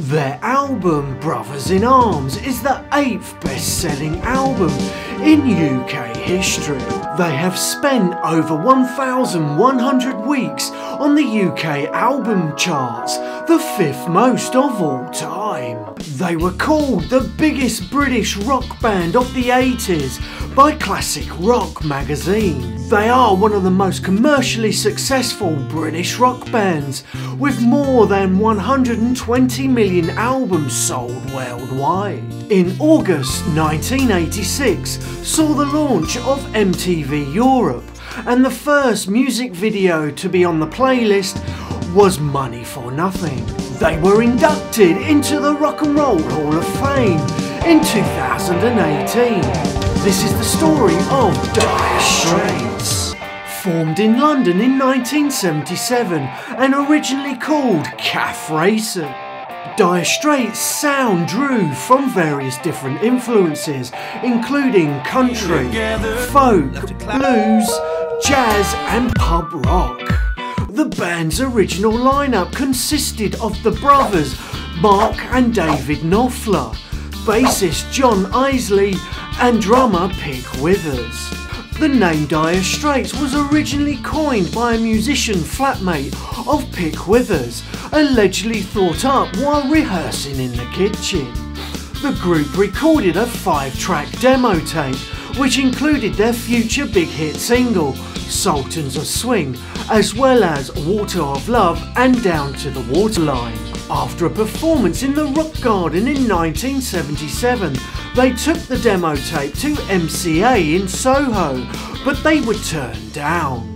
Their album, Brothers in Arms, is the 8th best-selling album in UK history. They have spent over 1,100 weeks on the UK album charts, the 5th most of all time. They were called the biggest British rock band of the 80s by Classic Rock magazine. They are one of the most commercially successful British rock bands, with more than 120 million albums sold worldwide. In August 1986 saw the launch of MTV Europe, and the first music video to be on the playlist was Money for Nothing. They were inducted into the Rock and Roll Hall of Fame in 2018. This is the story of Dire Straits. Formed in London in 1977 and originally called Calf Racer, Dire Straits' sound drew from various different influences, including country, folk, blues, jazz and pub rock. The band's original lineup consisted of the brothers Mark and David Knopfler, bassist John Isley and drummer Pick Withers. The name Dire Straits was originally coined by a musician flatmate of Pick Withers, allegedly thought up while rehearsing in the kitchen. The group recorded a 5-track demo tape, which included their future big hit single, Sultans of Swing, as well as Water of Love and Down to the Waterline. After a performance in the Rock Garden in 1977, they took the demo tape to MCA in Soho, but they were turned down.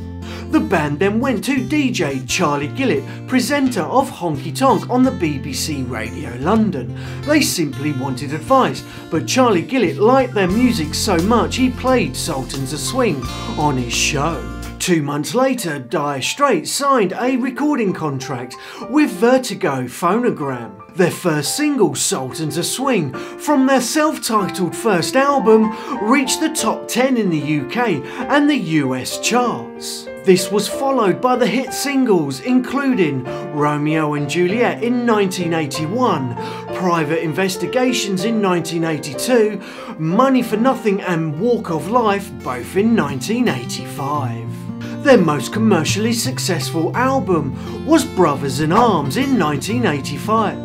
The band then went to DJ Charlie Gillett, presenter of Honky Tonk on the BBC Radio London. They simply wanted advice, but Charlie Gillett liked their music so much he played Sultans of Swing on his show. 2 months later, Dire Straits signed a recording contract with Vertigo Phonogram. Their first single, Sultans of Swing, from their self-titled first album, reached the top 10 in the UK and the US charts. This was followed by the hit singles including Romeo and Juliet in 1981, Private Investigations in 1982, Money for Nothing and Walk of Life both in 1985. Their most commercially successful album was Brothers in Arms in 1985.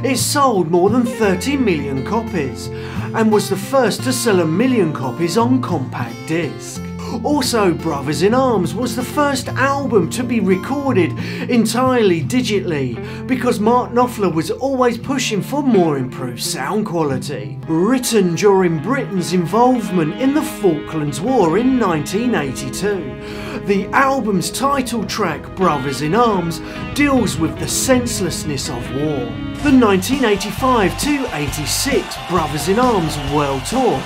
It sold more than 30 million copies and was the first to sell 1 million copies on compact disc. Also, Brothers in Arms was the first album to be recorded entirely digitally because Mark Knopfler was always pushing for more improved sound quality. Written during Britain's involvement in the Falklands War in 1982, the album's title track, Brothers in Arms, deals with the senselessness of war. The 1985-86 Brothers in Arms World Tour,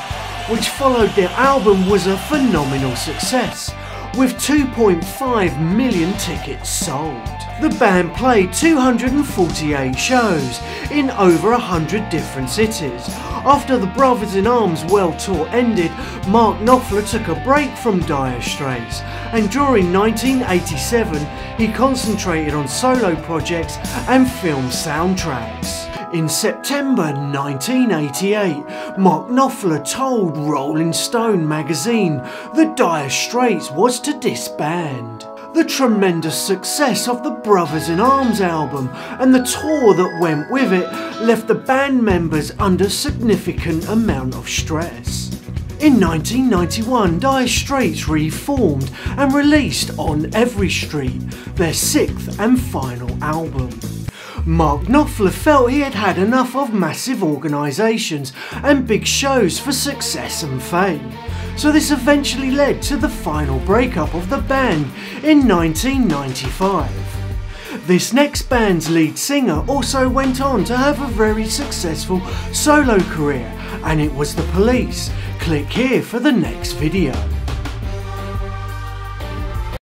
which followed their album, was a phenomenal success, with 2.5 million tickets sold. The band played 248 shows in over 100 different cities. After the Brothers in Arms World Tour ended, Mark Knopfler took a break from Dire Straits, and during 1987 he concentrated on solo projects and film soundtracks. In September 1988, Mark Knopfler told Rolling Stone magazine that Dire Straits was to disband. The tremendous success of the Brothers in Arms album and the tour that went with it left the band members under significant amount of stress. In 1991, Dire Straits reformed and released On Every Street, their 6th and final album. Mark Knopfler felt he had had enough of massive organisations and big shows for success and fame, so this eventually led to the final breakup of the band in 1995. This next band's lead singer also went on to have a very successful solo career, and it was The Police. Click here for the next video.